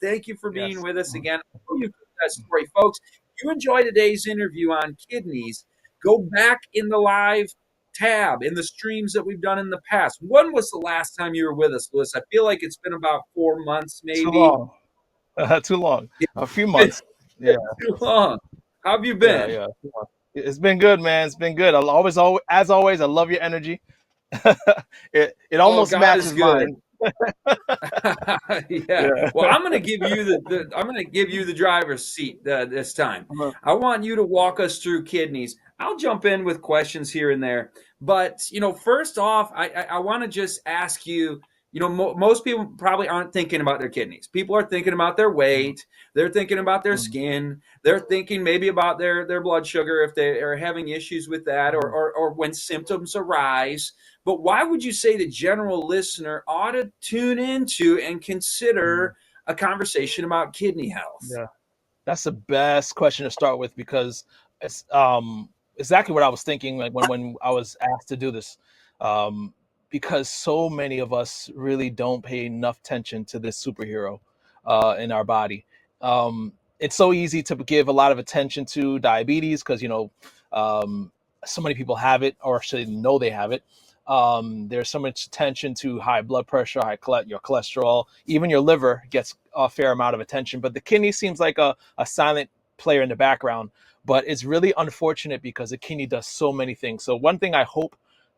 Thank you for being Yes. with us again. I know you told that story, folks. If you enjoy today's interview on kidneys, go back in the live tab in the streams that we've done in the past. When was the last time you were with us, Lewis? I feel like it's been about 4 months, Too maybe. long. Too long. A few It's months. Yeah. been too long. How have you Yeah. been? Yeah. Too long. It's been good, man. It's been good. As always, I love your energy. It Oh, almost God is matches good. mine. Yeah. Yeah. Well, I'm going to give you I'm going to give you the driver's seat this time. Uh-huh. I want you to walk us through kidneys. I'll jump in with questions here and there, but first off, I want to just ask you. Most people probably aren't thinking about their kidneys. People are thinking about their weight. They're thinking about their Mhm. skin. They're thinking maybe about their blood sugar if they are having issues with that, or Mhm. or when symptoms arise. But why would you say the general listener ought to tune into and Mhm. consider a conversation about kidney health? Yeah. That's the best question to start with because it's exactly what I was thinking like when I was asked to do this. Um, because so many of us really don't pay enough attention to this superhero in our body. It's so easy to give a lot of attention to diabetes because um, so many people have it or should know they have it. There's so much attention to high blood pressure, your cholesterol, even your liver gets a fair amount of attention. But the kidney seems like a silent player in the background. But it's really unfortunate because the kidney does so many things. So one thing I hope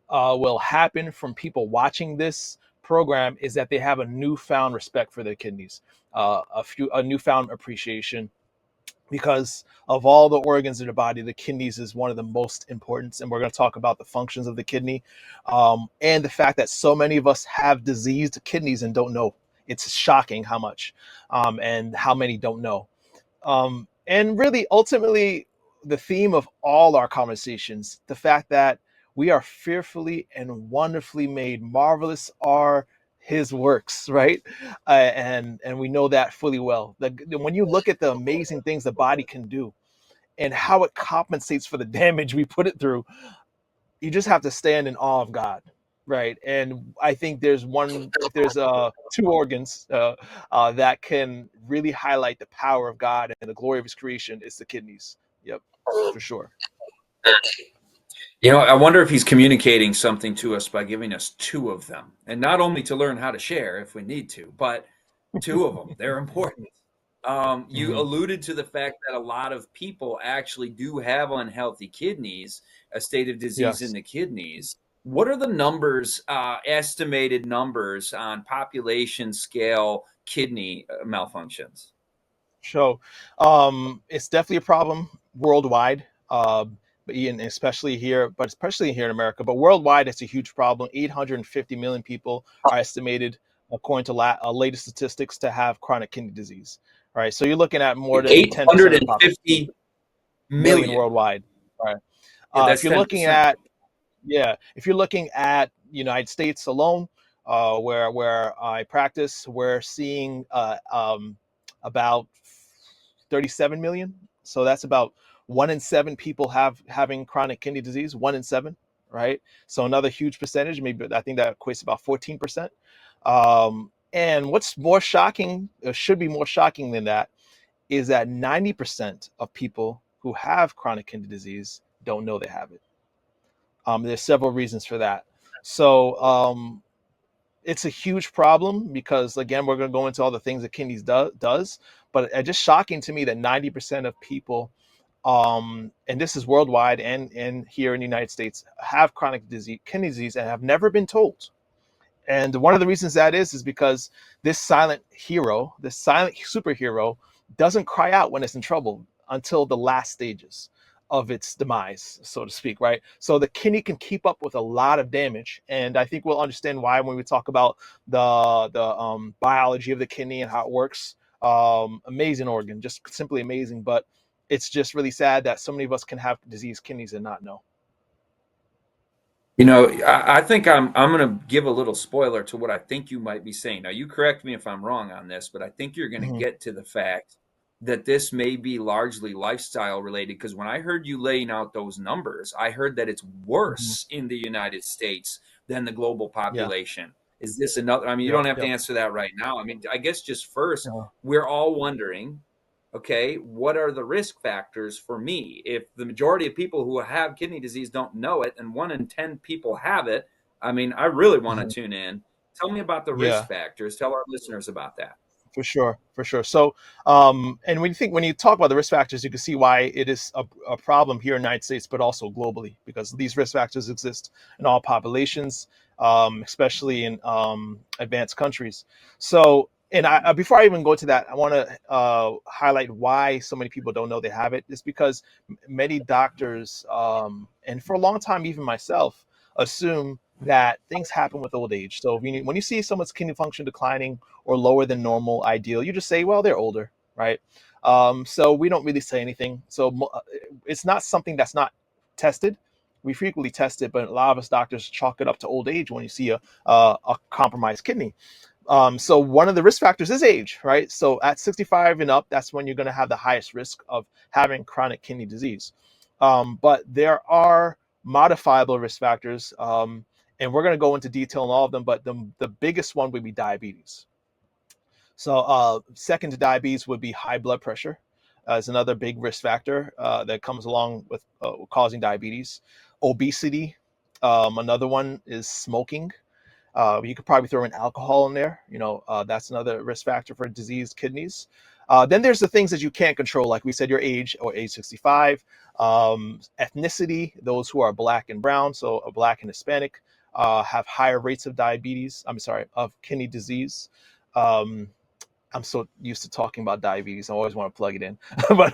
will happen from people watching this program is that they have a newfound respect for their kidneys, a newfound appreciation because of all the organs in the body, the kidneys is one of the most important. And we're going to talk about the functions of the kidney and the fact that so many of us have diseased kidneys and don't know. It's shocking how much and how many don't know. And really, ultimately, the theme of all our conversations, the fact that we are fearfully and wonderfully made, marvelous are his works, right? And we know that fully well. When you look at the amazing things the body can do and how it compensates for the damage we put it through, you just have to stand in awe of God, right? And I think if there's two organs that can really highlight the power of God and the glory of His creation, it's the kidneys. Yep, for sure. I wonder if he's communicating something to us by giving us two of them, and not only to learn how to share if we need to, but two of them. They're important. You Hmm. alluded to the fact that a lot of people actually do have unhealthy kidneys, a state of disease in Yes. the kidneys. What are the numbers, estimated numbers on population scale kidney malfunctions? So it's definitely a problem worldwide, but especially here in America. But worldwide, it's a huge problem. 850 million people are estimated, according to latest statistics, to have chronic kidney disease. Right. So you're looking at more than 10% of the population, 850 million million. worldwide. Right. Yeah, If that's you're looking 10%. at if you're looking at United States alone, where I practice, we're seeing about 37 million. So that's about 1 in 7 people having chronic kidney disease. 1 in 7, right? So another huge percentage. Maybe I think that equates to about 14%. And what's more shocking, or should be more shocking than that, is that 90% of people who have chronic kidney disease don't know they have it. There's several reasons for that. So it's a huge problem because again, we're going to go into all the things that kidneys does, but it's just shocking to me that 90% of people, and this is worldwide and here in the United States, have chronic disease, kidney disease, and have never been told. And one of the reasons that is because this silent superhero, doesn't cry out when it's in trouble until the last stages of its demise, so to speak, right? So the kidney can keep up with a lot of damage, and I think we'll understand why when we talk about the biology of the kidney and how it works. Amazing organ, just simply amazing. But it's just really sad that so many of us can have diseased kidneys and not know. I think I'm going to give a little spoiler to what I think you might be saying. Now, you correct me if I'm wrong on this, but I think you're going to Mhm. get to the fact that this may be largely lifestyle related. Because when I heard you laying out those numbers, I heard that it's Mhm. worse in the United States than the global Yeah. population. Is this another? I mean, you Yep. don't have to Yep. answer that right now. I mean, I guess just first, Yeah. we're all wondering, okay, what are the risk factors for me? If the majority of people who have kidney disease don't know it, and 1 in 10 people have it, I mean, I really want to Mhm. tune in. Tell me about the risk Yeah. factors. Tell our listeners about that. For sure, for sure. So, and when you talk about the risk factors, you can see why it is a problem here in the United States, but also globally, because these risk factors exist in all populations, especially in advanced countries. So, and before I even go to that, I want to highlight why so many people don't know they have it. It's because many doctors, and for a long time, even myself, assume that things happen with old age. So when you see someone's kidney function declining or lower than normal ideal, you just say, well, they're older, right? So we don't really say anything. So it's not something that's not tested. We frequently test it, but a lot of us doctors chalk it up to old age when you see a compromised kidney. So one of the risk factors is age, right? So at 65 and up, that's when you're going to have the highest risk of having chronic kidney disease. But there are modifiable risk factors, and we're going to go into detail on all of them. But the biggest one would be diabetes. So second to diabetes would be high blood pressure, as another big risk factor that comes along with causing diabetes. Obesity, another one is smoking. You could probably throw in alcohol in there. That's another risk factor for diseased kidneys. Then there's the things that you can't control, like we said, your age or age 65, ethnicity. Those who are black and brown, so black and Hispanic, have higher rates of diabetes. I'm sorry, of kidney disease. Um, I'm so used to talking about diabetes. I always want to plug it in, but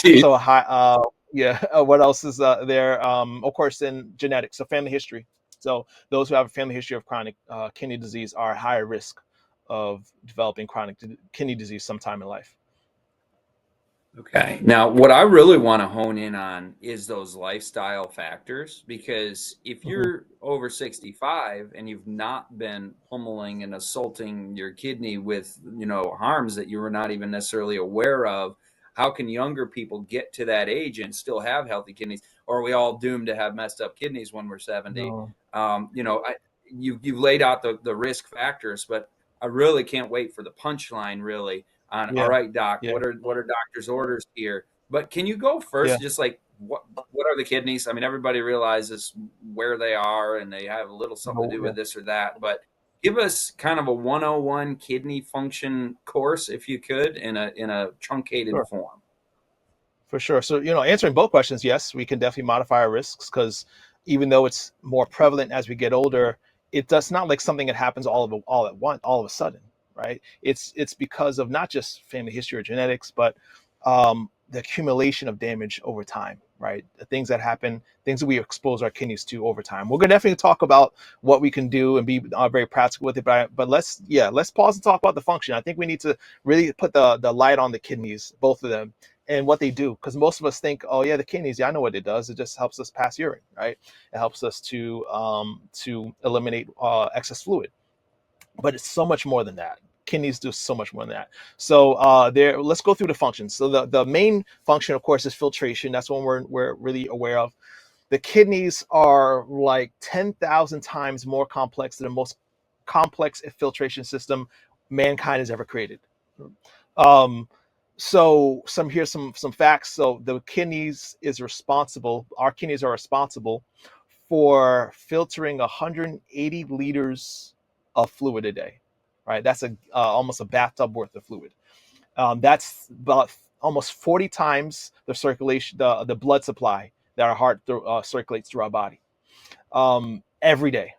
Gee. so high. Yeah. What else is there? Of course, in genetics, so family history. So those who have a family history of chronic kidney disease are at higher risk of developing chronic kidney disease sometime in life. Okay. Now, what I really want to hone in on is those lifestyle factors, because if Mhm. you're over 65 and you've not been pummeling and assaulting your kidney with, harms that you were not even necessarily aware of, how can younger people get to that age and still have healthy kidneys? Or are we all doomed to have messed up kidneys when we're 70? No. You've laid out the risk factors, but I really can't wait for the punchline, really, on, all Yeah. right, doc, Yeah. what are doctor's orders here? But can you go Yeah. first, just like what are the kidneys? I mean, everybody realizes where they are and they have a little something to No. do Yeah. with this or that, but give us kind of a 101 kidney function course, if you could, in a truncated Sure. form. For sure. So, answering both questions, yes, we can definitely modify our risks because even though it's more prevalent as we get older, it does not like something that happens all at once, all of a sudden, right? It's because of not just family history or genetics, but the accumulation of damage over time, right? The things that happen, things that we expose our kidneys to over time. We're gonna definitely talk about what we can do and be very practical with it, but let's pause and talk about the function. I think we need to really put the light on the kidneys, both of them, and what they do, because most of us think, oh yeah, the kidneys, yeah, I know what it does. It just helps us pass urine, right? It helps us to eliminate excess fluid, but it's so much more than that. Kidneys do so much more than that. So there, let's go through the functions. So the main function, of course, is filtration. That's one we're really aware of. The kidneys are like 10,000 times more complex than the most complex filtration system mankind has ever created. Um, so here's some facts. So the kidneys is responsible. Our kidneys are responsible for filtering 180 liters of fluid a day. Right, that's almost a bathtub worth of fluid. That's about almost 40 times the circulation, the blood supply that our heart circulates through our body every day.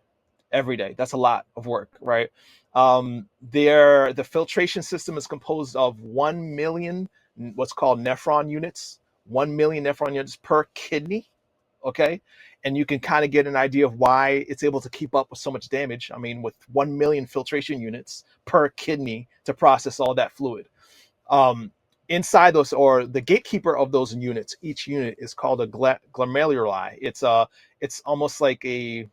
Every day. That's a lot of work, right? The filtration system is composed of 1 million what's called nephron units, 1 million nephron units per kidney. Okay. And you can kind of get an idea of why it's able to keep up with so much damage. I mean, with 1 million filtration units per kidney to process all that fluid. Um, Inside those, or the gatekeeper of those units, each unit is called a glomeruli. It's almost like a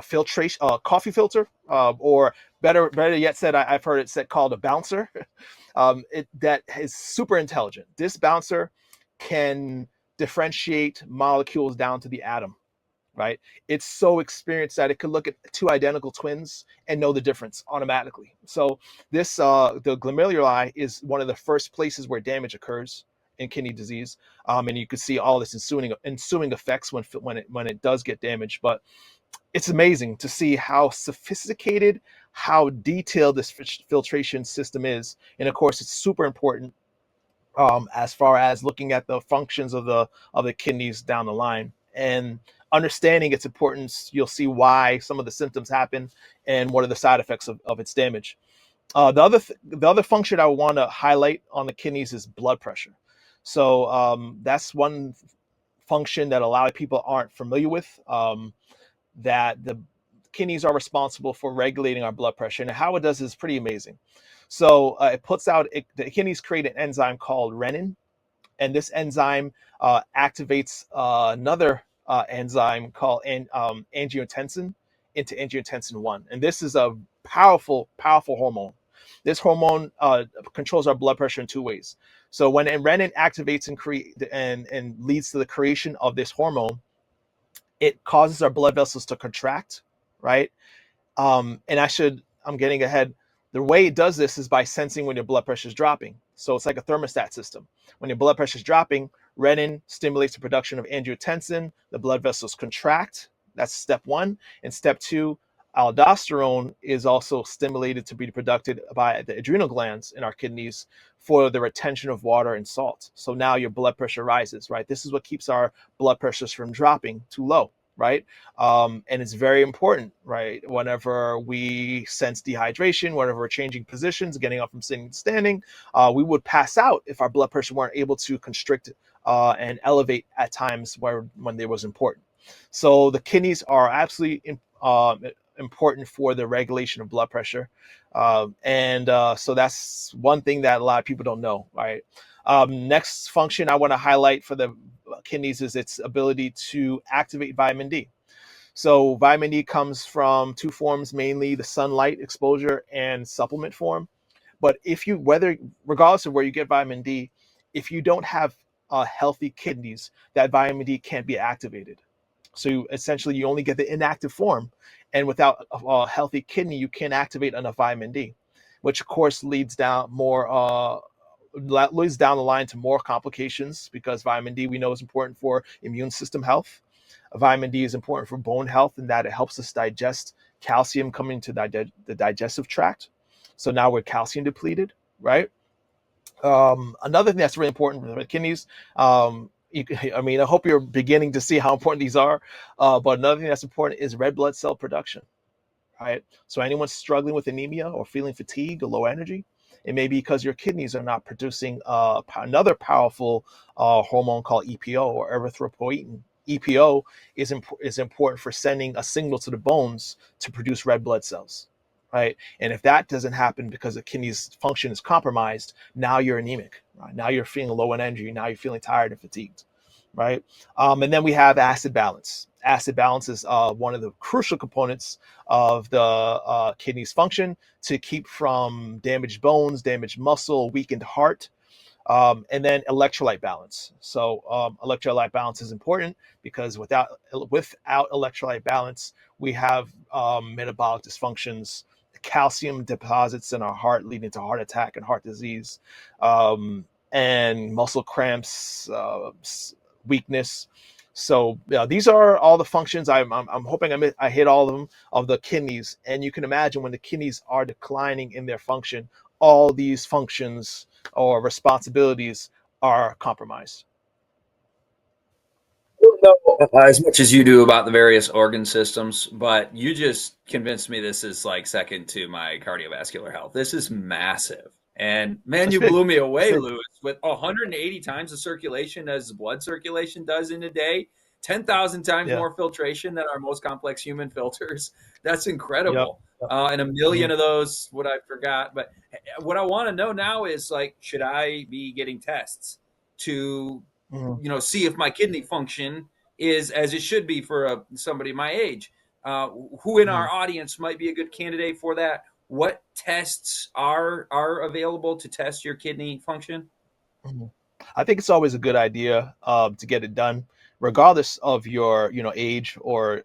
filtration, coffee filter, or better yet said, I've heard it said called a bouncer. That is super intelligent. This bouncer can differentiate molecules down to the atom. right? It's so experienced that it could look at two identical twins and know the difference automatically. So this the glomeruli is one of the first places where damage occurs in kidney disease, and you can see all this ensuing effects when it does get damaged. But it's amazing to see how sophisticated, how detailed this filtration system is, and of course, it's super important as far as looking at the functions of the kidneys down the line and understanding its importance. You'll see why some of the symptoms happen and what are the side effects of its damage. The other function I want to highlight on the kidneys is blood pressure. So that's one function that a lot of people aren't familiar with. That the kidneys are responsible for regulating our blood pressure, and how it does is pretty amazing. So the kidneys create an enzyme called renin, and this enzyme activates another enzyme called angiotensin into angiotensin 1. And this is a powerful, powerful hormone. This hormone controls our blood pressure in two ways. So when renin activates and leads to the creation of this hormone, it causes our blood vessels to contract, right? I'm getting ahead. The way it does this is by sensing when your blood pressure is dropping. So it's like a thermostat system. When your blood pressure is dropping, renin stimulates the production of angiotensin. The blood vessels contract. That's step one. And step two, aldosterone is also stimulated to be produced by the adrenal glands in our kidneys for the retention of water and salt. So now your blood pressure rises, right? This is what keeps our blood pressures from dropping too low, right? And it's very important, right? Whenever we sense dehydration, whenever we're changing positions, getting up from sitting to standing, we would pass out if our blood pressure weren't able to constrict and elevate at times when it was important. So the kidneys are absolutely important for the regulation of blood pressure. So that's one thing that a lot of people don't know, right? Next function I want to highlight for the kidneys is its ability to activate vitamin D. So vitamin D comes from two forms, mainly the sunlight exposure and supplement form. But regardless of where you get vitamin D, if you don't have healthy kidneys, that vitamin D can't be activated. So essentially, you only get the inactive form, and without a healthy kidney, you can't activate enough vitamin D, which of course leads down the line to more complications, because vitamin D we know is important for immune system health. Vitamin D is important for bone health in that it helps us digest calcium coming to the digestive tract. So now we're calcium depleted, right? Another thing that's really important for the kidneys, I hope you're beginning to see how important these are. But another thing that's important is red blood cell production, right? So anyone struggling with anemia or feeling fatigue or low energy, it may be because your kidneys are not producing another powerful hormone called EPO, or erythropoietin. EPO is important for sending a signal to the bones to produce red blood cells, right? And if that doesn't happen because the kidney's function is compromised, now you're anemic, right? Now you're feeling low in energy. Now you're feeling tired and fatigued, right? And then we have acid balance. Acid balance is one of the crucial components of the kidney's function to keep from damaged bones, damaged muscle, weakened heart. And then electrolyte balance. So electrolyte balance is important because without electrolyte balance, we have metabolic dysfunctions, calcium deposits in our heart, leading to heart attack and heart disease, and muscle cramps, weakness. So yeah, these are all the functions. I'm hoping I hit all of them of the kidneys, and you can imagine when the kidneys are declining in their function, all these functions or responsibilities are compromised. Don't know as much as you do about the various organ systems, but you just convinced me this is like second to my cardiovascular health. This is massive. And man, It's you big. blew me It's away, big. Lewis, with 180 times the circulation as the blood circulation does in a day, 10,000 times Yeah. more filtration than our most complex human filters. That's Yep. incredible. Yep. And a Hmm. million of those, what I forgot. But what I want to know now is like, should I be getting tests to Hmm. see if my kidney function is as it should be for somebody my age. Who in Hmm. our audience might be a good candidate for that? What tests are available to test your kidney function? Hmm. I think it's always a good idea to get it done regardless of your, age or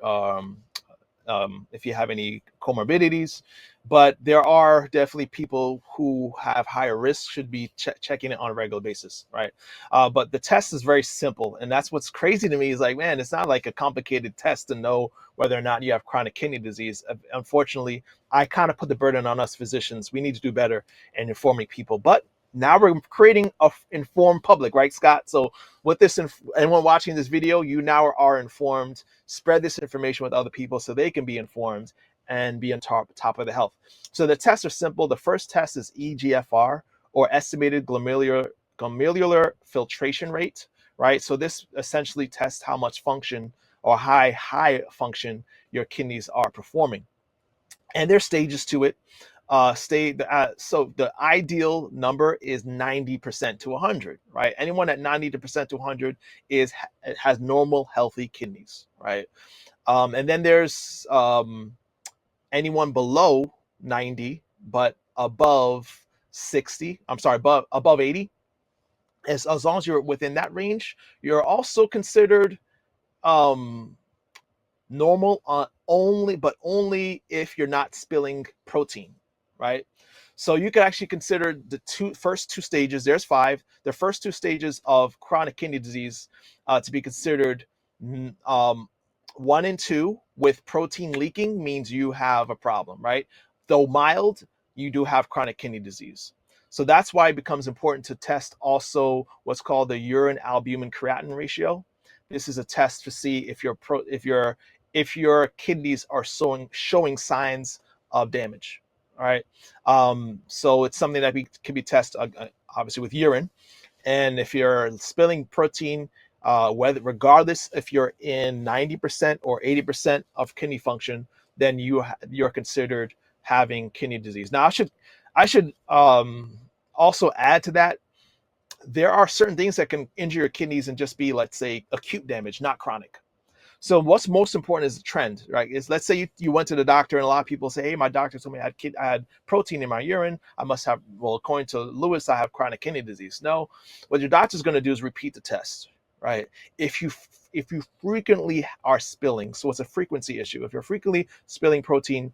if you have any comorbidities. But there are definitely people who have higher risk should be checking it on a regular basis, right? But the test is very simple, and that's what's crazy to me is like, man, it's not like a complicated test to know whether or not you have chronic kidney disease. Unfortunately, I kind of put the burden on us physicians. We need to do better in informing people. But now we're creating a informed public, right, Scott? So with this, anyone watching this video, you now are informed. Spread this information with other people so they can be informed and be on top of the health. So the tests are simple. The first test is EGFR, or estimated glomerular filtration rate, right? So this essentially tests how much function or high function your kidneys are performing. And there's stages to it. So the ideal number is 90% to 100, right? Anyone at 90% to 100 has normal, healthy kidneys, right? And then there's anyone below 90 but above 60. I'm sorry, above 80. As long as you're within that range, you're also considered normal only if you're not spilling protein, right? So you could actually consider the first two stages. There's five. The first two stages of chronic kidney disease to be considered 1 and 2 with protein leaking means you have a problem, right? Though mild, you do have chronic kidney disease. So that's why it becomes important to test also what's called the urine albumin creatinine ratio. This is a test to see if your kidneys are showing signs of damage. All right. So it's something that can be tested obviously with urine. And if you're spilling protein, regardless if you're in 90% or 80% of kidney function, then you're considered having kidney disease. Now, I should also add to that, there are certain things that can injure your kidneys and just be, let's say, acute damage, not chronic. So what's most important is the trend, right? Is, let's say you went to the doctor, and a lot of people say, hey, my doctor told me I had protein in my urine. I must have, well, according to Lewis, I have chronic kidney disease. No, what your doctor's going to do is repeat the test, right? If you frequently are spilling, so it's a frequency issue. If you're frequently spilling protein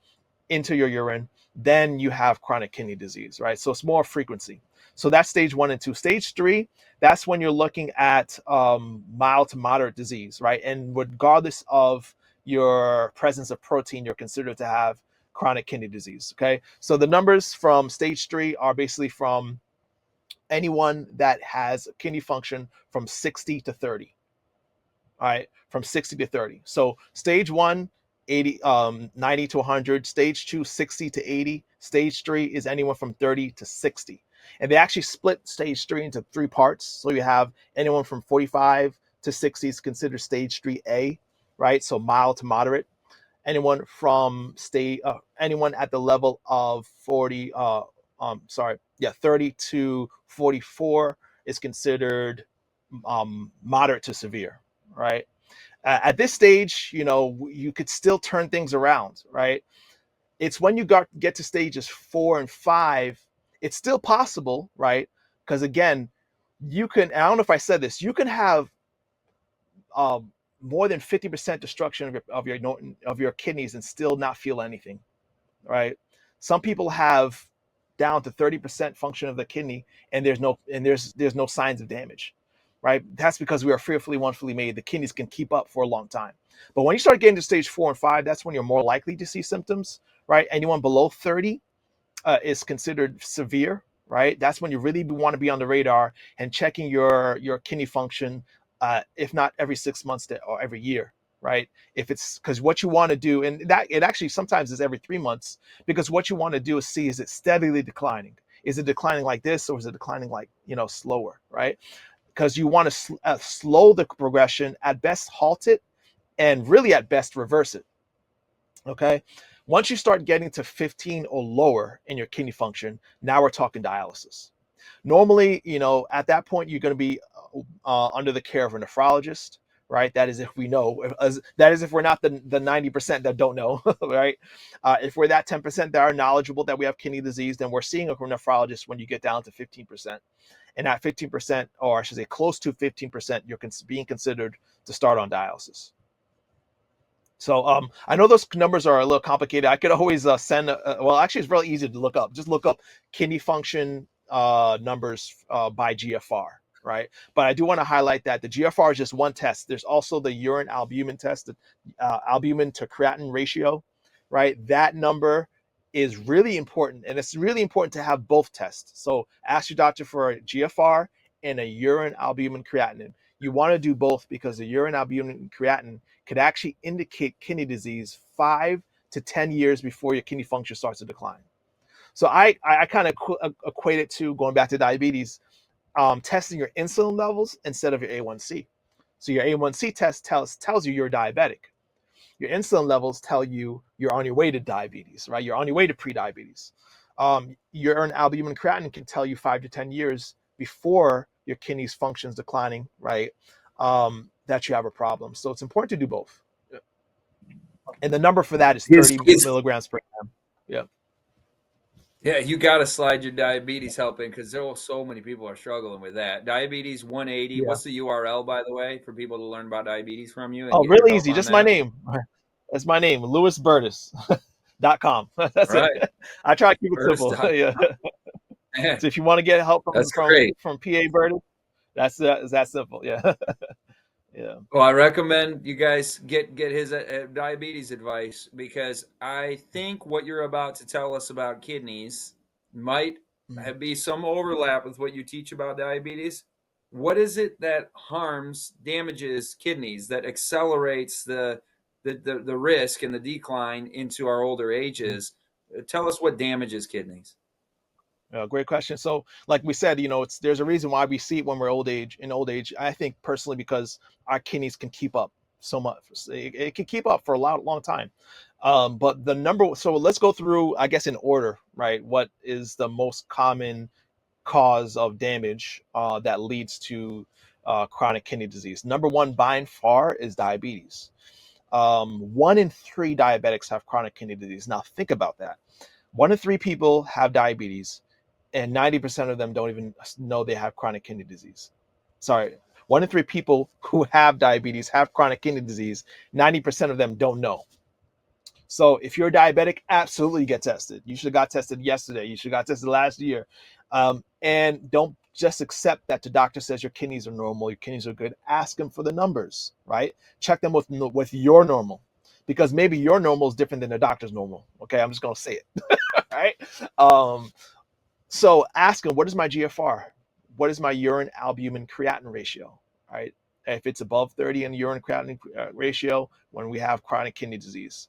into your urine, then you have chronic kidney disease, right? So it's more frequency. So that's stage 1 and 2. Stage 3, that's when you're looking at mild to moderate disease, right? And regardless of your presence of protein, you're considered to have chronic kidney disease, okay? So the numbers from stage 3 are basically from anyone that has kidney function from 60 to 30, all right? From 60 to 30. So stage 1, 90 to 100. Stage 2, 60 to 80. Stage 3 is anyone from 30 to 60. And they actually split stage 3 into 3 parts. So you have anyone from 45 to 60 is considered stage 3A, right? So mild to moderate. Anyone anyone at the level of 30 to 44 is considered moderate to severe, right? At this stage, you could still turn things around, right? It's when you get to stages 4 and 5, it's still possible, right? Because again, I don't know if I said this, you can have more than 50% destruction of your kidneys and still not feel anything, right? Some people have down to 30% function of the kidney, and there's no signs of damage, right? That's because we are fearfully, wonderfully made. The kidneys can keep up for a long time. But when you start getting to stage 4 and 5, that's when you're more likely to see symptoms, right? Anyone below 30 is considered severe, right? That's when you really want to be on the radar and checking your kidney function, if not every 6 months or every year, right? If it's because what you want to do, and that it actually sometimes is every 3 months, because what you want to do is see, is it steadily declining? Is it declining like this, or is it declining like, slower, right? Because you want to slow the progression, at best halt it, and really at best reverse it. Okay. Once you start getting to 15 or lower in your kidney function, now we're talking dialysis. Normally, at that point, you're going to be under the care of a nephrologist, right? That is if we know. That is if we're not the 90% that don't know, right? If we're that 10% that are knowledgeable that we have kidney disease, then we're seeing a nephrologist when you get down to 15%. And at 15%, or I should say close to 15%, you're being considered to start on dialysis. So I know those numbers are a little complicated. I could always send, well, actually, it's really easy to look up. Just look up kidney function numbers by GFR, right? But I do want to highlight that the GFR is just one test. There's also the urine albumin test, the albumin to creatinine ratio, right? That number is really important, and it's really important to have both tests. So ask your doctor for a GFR and a urine albumin creatinine. You want to do both because the urine albumin and creatinine could actually indicate kidney disease 5 to 10 years before your kidney function starts to decline. So I kind of equate it to, going back to diabetes, testing your insulin levels instead of your A1C. So your A1C test tells you you're diabetic. Your insulin levels tell you you're on your way to diabetes, right? You're on your way to prediabetes. Your albumin creatinine can tell you 5 to 10 years before your kidneys functions declining, right? That you have a problem. So it's important to do both. And the number for that is 30 milligrams per gram. Yeah. Yeah, you got to slide your diabetes help in because there are so many people are struggling with that. Diabetes 180. Yeah. What's the URL, by the way, for people to learn about diabetes from you and Oh, get your really help easy. on Just my that? name. That's my name, Lewis Bertus.com. That's Right. it. I try to keep it simple. First, Yeah. So if you want to get help that's from great. PA Bertus, that's that simple. Yeah. Yeah. Well, I recommend you guys get his diabetes advice because I think what you're about to tell us about kidneys might be some overlap with what you teach about diabetes. What is it that damages kidneys, that accelerates the risk and the decline into our older ages? Tell us what damages kidneys. Great question. So, like we said, there's a reason why we see it when we're in old age. I think personally because our kidneys can keep up so much. It can keep up for a long time. But so let's go through, I guess, in order, right? What is the most common cause of damage that leads to chronic kidney disease? Number one, by and far, is diabetes. 1 in 3 diabetics have chronic kidney disease. Now, think about that. 1 in 3 people have diabetes, and 90% of them don't even know they have chronic kidney disease. Sorry, 1 in 3 people who have diabetes have chronic kidney disease. 90% of them don't know. So if you're diabetic, absolutely get tested. You should have got tested yesterday. You should have got tested last year. And don't just accept that the doctor says your kidneys are normal, your kidneys are good. Ask them for the numbers, right? Check them with your normal, because maybe your normal is different than the doctor's normal. Okay, I'm just gonna say it, right? So ask them, what is my GFR? What is my urine albumin creatinine ratio? Right? If it's above 30 in urine creatinine ratio, when we have chronic kidney disease,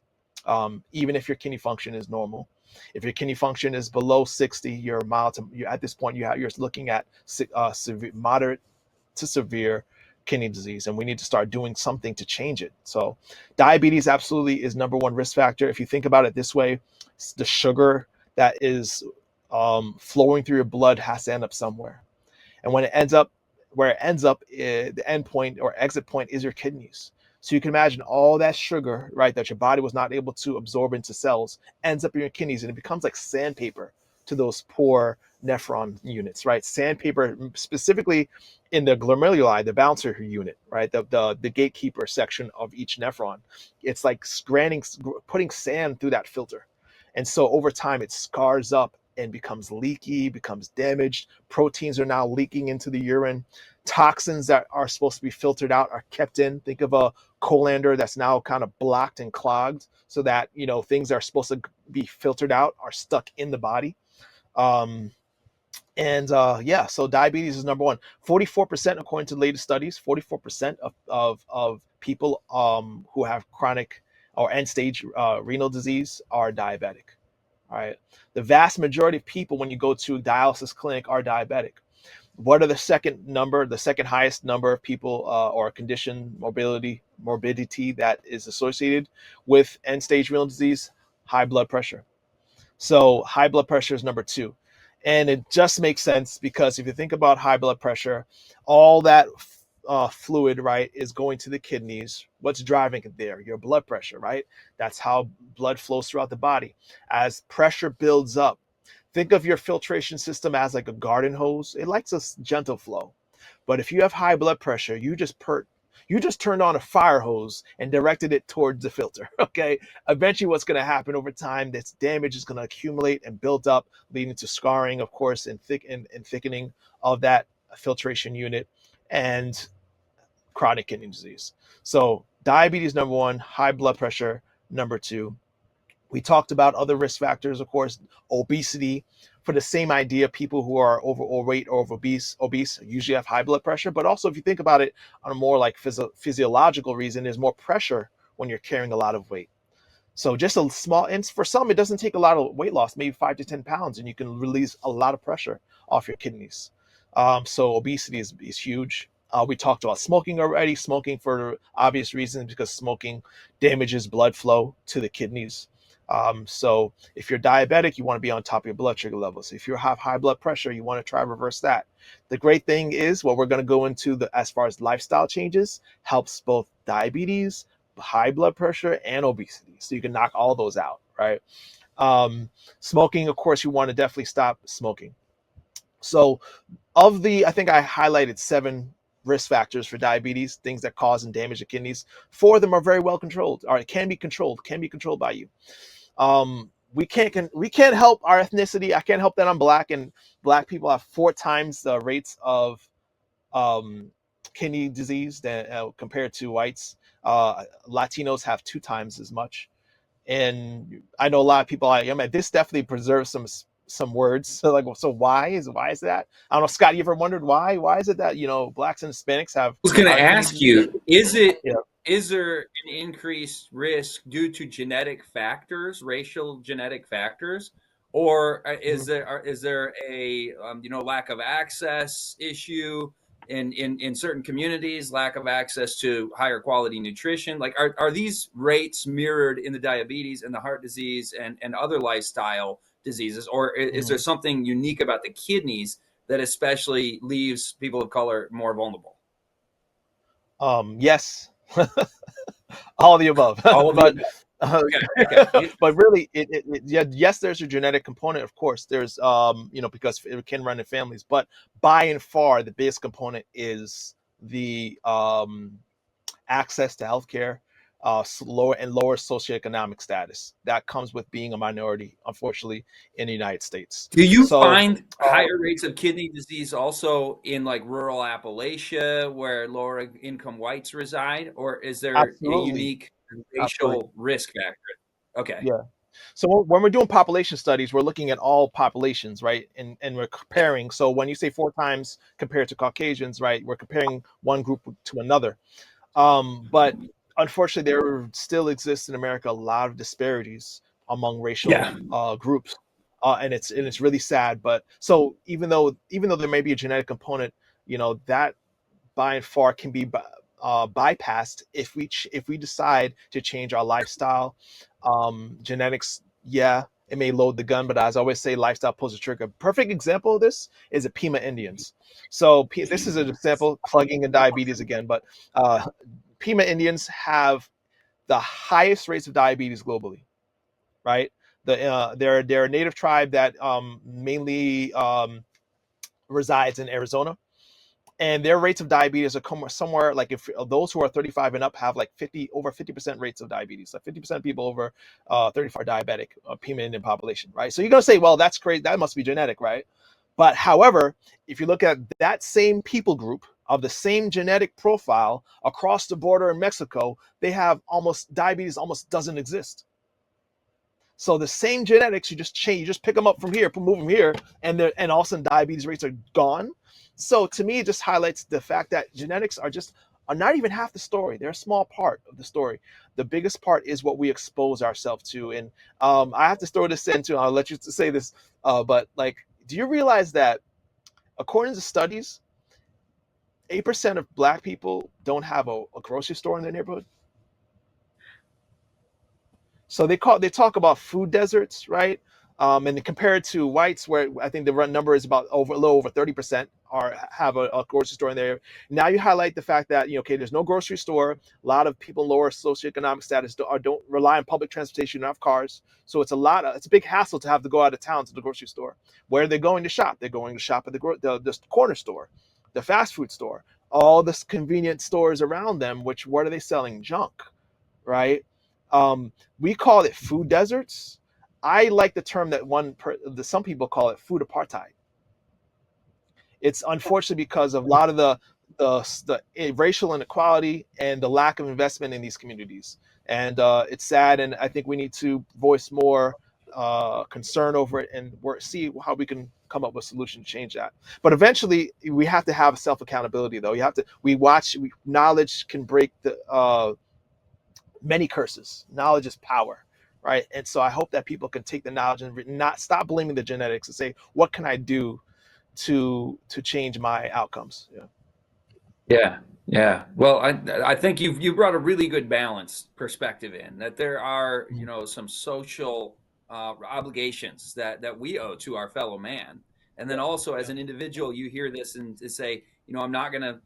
even if your kidney function is normal. If your kidney function is below 60, you're mild to, at this point, you're looking at moderate to severe kidney disease, and we need to start doing something to change it. So diabetes absolutely is number one risk factor. If you think about it this way, the sugar that is flowing through your blood has to end up somewhere. And when it ends up, where it ends up, the end point or exit point is your kidneys. So you can imagine all that sugar, right, that your body was not able to absorb into cells ends up in your kidneys, and it becomes like sandpaper to those poor nephron units, right? Sandpaper specifically in the glomeruli, the bouncer unit, right? The gatekeeper section of each nephron. It's like putting sand through that filter. And so over time it scars up and becomes leaky, becomes damaged. Proteins are now leaking into the urine. Toxins that are supposed to be filtered out are kept in. Think of a colander that's now kind of blocked and clogged, so that things that are supposed to be filtered out are stuck in the body. Yeah, so diabetes is number one. 44%, according to the latest studies, 44% of people who have chronic or end stage renal disease are diabetic. All right. The vast majority of people, when you go to a dialysis clinic, are diabetic. What are the second highest number of people or condition morbidity that is associated with end stage renal disease? High blood pressure. So high blood pressure is number 2. And it just makes sense because if you think about high blood pressure, all that fluid, right, is going to the kidneys. What's driving it there? Your blood pressure, right? That's how blood flows throughout the body. As pressure builds up, think of your filtration system as like a garden hose. It likes a gentle flow. But if you have high blood pressure, you just turned on a fire hose and directed it towards the filter. Okay. Eventually, what's going to happen over time, this damage is going to accumulate and build up, leading to scarring, of course, and thickening of that filtration unit and chronic kidney disease. So, diabetes, number one, high blood pressure, number two. We talked about other risk factors, of course, obesity. For the same idea, people who are overweight or obese usually have high blood pressure. But also, if you think about it on a more like physiological reason, there's more pressure when you're carrying a lot of weight. So just a small, and for some, it doesn't take a lot of weight loss, maybe 5 to 10 pounds, and you can release a lot of pressure off your kidneys. So obesity is huge. We talked about smoking already, smoking for obvious reasons because smoking damages blood flow to the kidneys. So if you're diabetic, you want to be on top of your blood sugar levels. If you have high blood pressure, you want to try to reverse that. The great thing is what we're going to go into as far as lifestyle changes helps both diabetes, high blood pressure, and obesity. So you can knock all those out, right? Smoking, of course, you want to definitely stop smoking. So I think I highlighted 7 risk factors for diabetes, things that cause and damage the kidneys. 4 of them are very well controlled, or it can be controlled by you. We can't help our ethnicity. I can't help that I'm black, and black people have 4 times the rates of um, kidney disease than compared to whites. Latinos have 2 times as much, and I know a lot of people. This definitely preserves some words. So why is that? I don't know, Scott. You ever wondered why? Why is it that blacks and Hispanics have Was going to higher kidney ask disease? you, Yeah. is there an increased risk due to genetic factors, racial genetic factors, or Mhm. is there a lack of access issue in certain communities, lack of access to higher quality nutrition? Like, are these rates mirrored in the diabetes and the heart disease and other lifestyle diseases, or is there Mhm. something unique about the kidneys that especially leaves people of color more vulnerable? Yes, all of the above. All of the but above. uh, Okay. Okay. but really, yeah, yes, there's a genetic component, of course. There's because it can run in families, but by and far the biggest component is the access to healthcare, lower socioeconomic status that comes with being a minority, unfortunately, in the United States. Do you So, find higher rates of kidney disease also in like rural Appalachia where lower income whites reside, or is there a absolutely, unique absolutely, racial risk factor? Okay. yeah. So when we're doing population studies, we're looking at all populations, right? And we're comparing. So when you say 4 times compared to Caucasians, right, we're comparing one group to another. But unfortunately, there still exists in America a lot of disparities among racial Yeah. groups, and it's really sad. But so even though there may be a genetic component, that by and far can be bypassed if we decide to change our lifestyle. Genetics, yeah, it may load the gun, but as I always say, lifestyle pulls the trigger. Perfect example of this is the Pima Indians. So this is an example, plugging in diabetes again, but uh, Pima Indians have the highest rates of diabetes globally, right? They're a native tribe that mainly resides in Arizona, and their rates of diabetes are somewhere like if those who are 35 and up have like 50% rates of diabetes, like 50% of people over 35 are diabetic, Pima Indian population, right? So you're gonna say, well, that's great, that must be genetic, right? But however, if you look at that same people group of the same genetic profile across the border in Mexico, they have almost diabetes almost doesn't exist. So the same genetics, you just change, you just pick them up from here, move them here, and all of a sudden diabetes rates are gone. So to me, it just highlights the fact that genetics are not even half the story. They're a small part of the story. The biggest part is what we expose ourselves to. And I have to throw this in too. I'll let you say this, but like, do you realize that according to studies, 8% of Black people don't have a grocery store in their neighborhood? So they talk about food deserts, right? And compare it to whites, where I think the run number is about a little over 30% have a grocery store in there. Now you highlight the fact that, okay, there's no grocery store. A lot of people lower socioeconomic status don't rely on public transportation, don't have cars. So it's a big hassle to have to go out of town to the grocery store. Where are they going to shop? They're going to shop at the corner store, the fast food store, all the convenient stores around them, which, what are they selling? Junk, right? We call it food deserts. I like the term that some people call it food apartheid. It's unfortunately because of a lot of the racial inequality and the lack of investment in these communities, and it's sad. And I think we need to voice more concern over it and see how we can come up with a solution to change that. But eventually, we have to have self accountability. Though knowledge can break the many curses. Knowledge is power, right? And so I hope that people can take the knowledge and not stop blaming the genetics and say, what can I do to change my outcomes? Yeah. Yeah, yeah. Well, I think you brought a really good balanced perspective in that there are, some social obligations that we owe to our fellow man, and then Yeah. also as Yeah. an individual, you hear this and say, I'm not gonna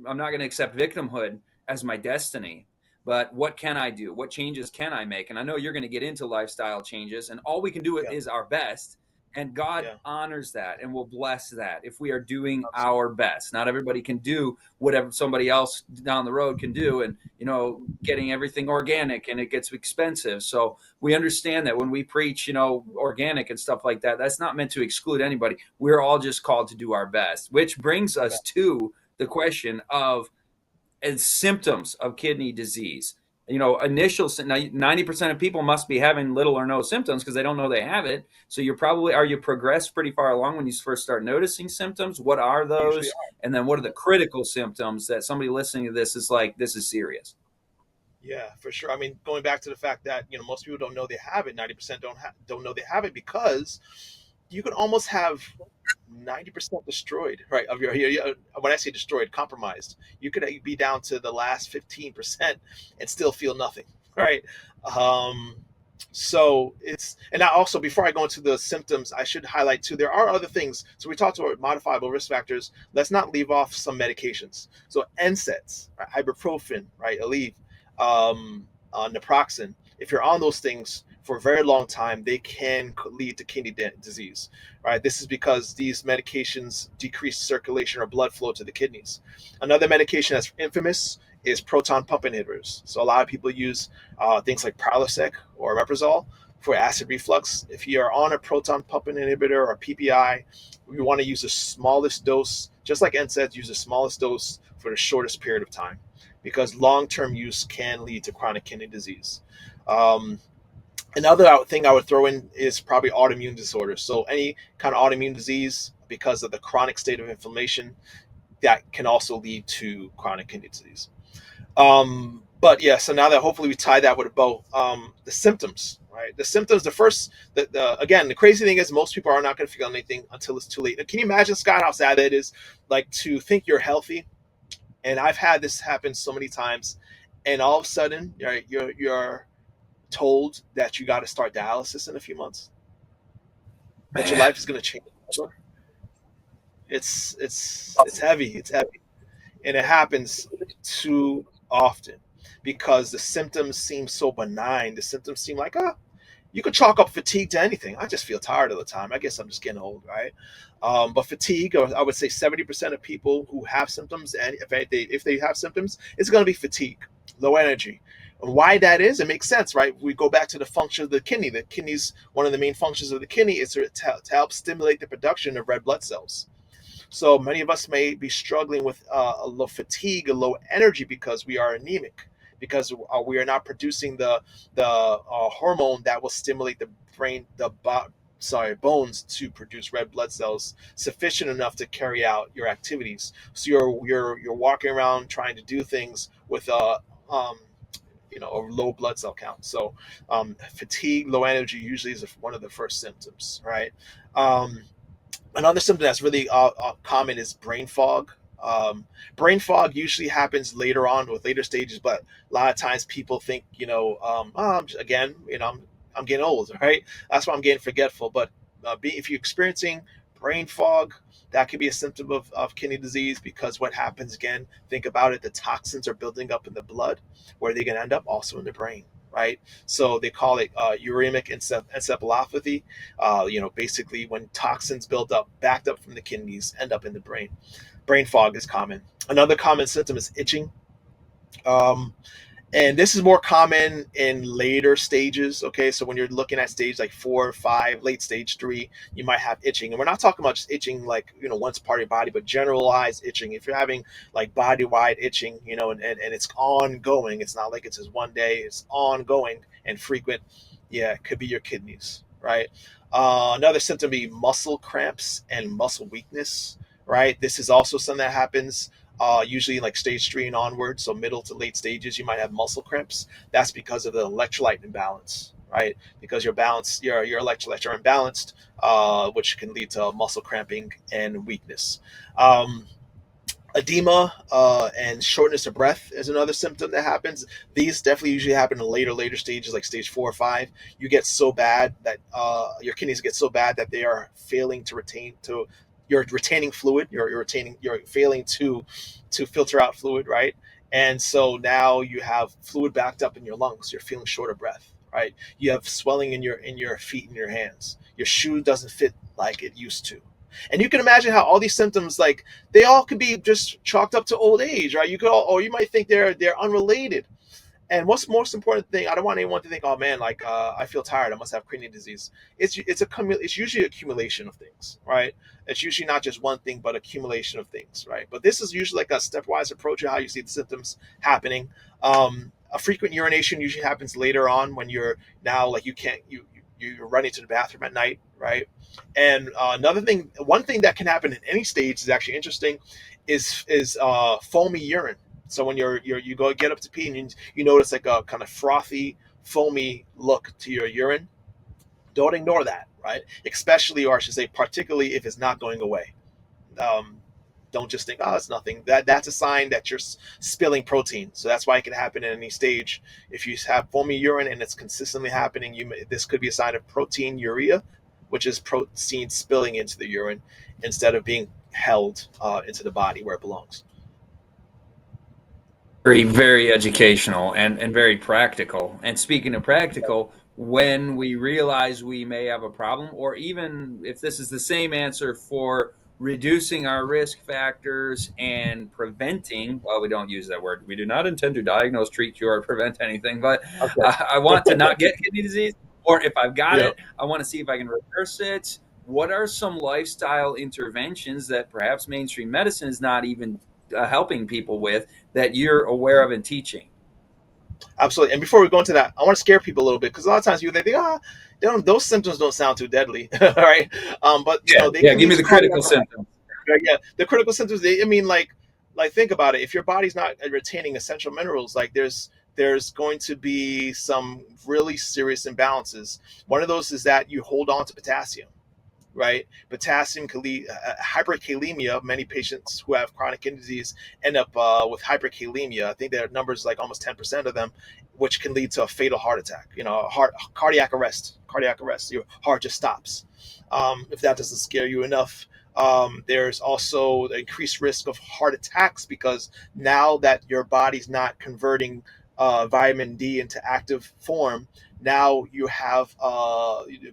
accept victimhood as my destiny. But what can I do? What changes can I make? And I know you're going to get into lifestyle changes, and all we can do Yeah. is our best. And God Yeah. honors that and will bless that if we are doing Absolutely. our best. Not everybody can do whatever somebody else down the road can do, and getting everything organic, and it gets expensive. So we understand that when we preach, organic and stuff like that, that's not meant to exclude anybody. We're all just called to do our best, which brings Yeah. us to the question of symptoms of kidney disease. Initial 90% of people must be having little or no symptoms because they don't know they have it. So are you progressed pretty far along when you first start noticing symptoms? What are Usually those? are. And then what are the critical symptoms that somebody listening to this is like, this is serious? Yeah, for sure. I mean, going back to the fact that most people don't know they have it. 90% don't know they have it, because you can almost have 90% destroyed, right? Of when I say destroyed, compromised, you could be down to the last 15% and still feel nothing, right? Um, so and now also, before I go into the symptoms, I should highlight too, there are other things. So we talked about modifiable risk factors. Let's not leave off some medications. So NSAIDs, right? Ibuprofen, right? Aleve, naproxen. If you're on those things for a very long time, they can lead to kidney disease, right? This is because these medications decrease circulation or blood flow to the kidneys. Another medication that's infamous is proton pump inhibitors. So a lot of people use things like Prilosec or Omeprazole for acid reflux. If you are on a proton pump inhibitor or PPI, we want to use the smallest dose, just like NSAIDs, use the smallest dose for the shortest period of time, because long-term use can lead to chronic kidney disease. Another thing I would throw in is probably autoimmune disorders. So any kind of autoimmune disease, because of the chronic state of inflammation, that can also lead to chronic kidney disease. But yeah, so now that hopefully we tie that with a bow, the symptoms, right? The symptoms, again, the crazy thing is most people are not going to feel anything until it's too late. Now, can you imagine, Scott, how sad it is, like, to think you're healthy? And I've had this happen so many times, and all of a sudden, you're told that you got to start dialysis in a few months, that your Man. life is going to change. It's heavy. It's heavy, and it happens too often because the symptoms seem so benign. The symptoms seem like, you could chalk up fatigue to anything. I just feel tired all the time. I guess I'm just getting old, right? But fatigue, or I would say 70% of people who have symptoms, and if they have symptoms, it's going to be fatigue, low energy. And why that is, it makes sense, right? We go back to the function of the kidney. The kidneys, one of the main functions of the kidney is to help stimulate the production of red blood cells. So many of us may be struggling with a low fatigue, a low energy, because we are anemic, because we are not producing the hormone that will stimulate the brain, bones to produce red blood cells sufficient enough to carry out your activities. So you're walking around trying to do things with a low blood cell count. So fatigue, low energy usually is one of the first symptoms, right? Another symptom that's really common is brain fog. Brain fog usually happens later on with later stages, but a lot of times people think, again, I'm getting old, right? That's why I'm getting forgetful. But if you're experiencing Brain fog, that could be a symptom of kidney disease, because what happens, again, think about it, the toxins are building up in the blood. Where they're going to end up? Also in the brain, right? So they call it uremic encephalopathy. Basically when toxins build up, backed up from the kidneys, end up in the brain. Brain fog is common. Another common symptom is itching. Um, and this is more common in later stages. Okay, so when you're looking at stage like 4 or 5, late stage 3, you might have itching, and we're not talking about just itching like once part of your body, but generalized itching. If you're having like body wide itching, and it's ongoing, it's not like it's just one day, it's ongoing and frequent. Yeah, it could be your kidneys, right? Another symptom would be muscle cramps and muscle weakness, right? This is also something that happens usually like stage 3 and onward, so middle to late stages, you might have muscle cramps. That's because of the electrolyte imbalance, right? Because your electrolytes are imbalanced, which can lead to muscle cramping and weakness. Edema and shortness of breath is another symptom that happens. These definitely usually happen in later stages, like stage 4 or 5. You get so bad that your kidneys get so bad that they are failing to you're retaining fluid. You're failing to filter out fluid, right? And so now you have fluid backed up in your lungs. You're feeling short of breath, right? You have swelling in your feet and your hands. Your shoe doesn't fit like it used to. And you can imagine how all these symptoms, like, they all could be just chalked up to old age, right? Or you might think they're unrelated. And what's the most important thing? I don't want anyone to think, oh man, like I feel tired, I must have kidney disease. It's usually accumulation of things, right? It's usually not just one thing, but accumulation of things, right? But this is usually like a stepwise approach of how you see the symptoms happening. A frequent urination usually happens later on, when you're now like you're running to the bathroom at night, right? And one thing that can happen in any stage is actually interesting, is foamy urine. So when you go get up to pee and you notice like a kind of frothy, foamy look to your urine, don't ignore that, right? Especially, or I should say, particularly if it's not going away. Um, don't just think, oh, it's nothing. That's a sign that you're spilling protein. So that's why it can happen in any stage. If you have foamy urine and it's consistently happening, this could be a sign of proteinuria, which is protein spilling into the urine instead of being held into the body where it belongs. Very, very educational and very practical. And speaking of practical, when we realize we may have a problem, or even if this is the same answer for reducing our risk factors and preventing, well, we don't use that word. We do not intend to diagnose, treat, cure, or prevent anything, but Okay. I want to not get kidney disease, or if I've got Yeah. it, I want to see if I can reverse it. What are some lifestyle interventions that perhaps mainstream medicine is not even helping people with, that you're aware of and teaching? Absolutely. And before we go into that, I want to scare people a little bit, because a lot of times they think, those symptoms don't sound too deadly, right? But Yeah, they yeah. can Give lead me to the cardiac critical arrest. symptoms. Yeah, the critical symptoms. Like think about it. If your body's not retaining essential minerals, like there's going to be some really serious imbalances. One of those is that you hold on to potassium, right? Potassium can lead hyperkalemia. Many patients who have chronic kidney disease end up with hyperkalemia. I think their numbers like almost 10% of them, which can lead to a fatal heart attack. Cardiac arrest. Cardiac arrest. Your heart just stops. If that doesn't scare you enough. There's also the increased risk of heart attacks, because now that your body's not converting vitamin D into active form, now you have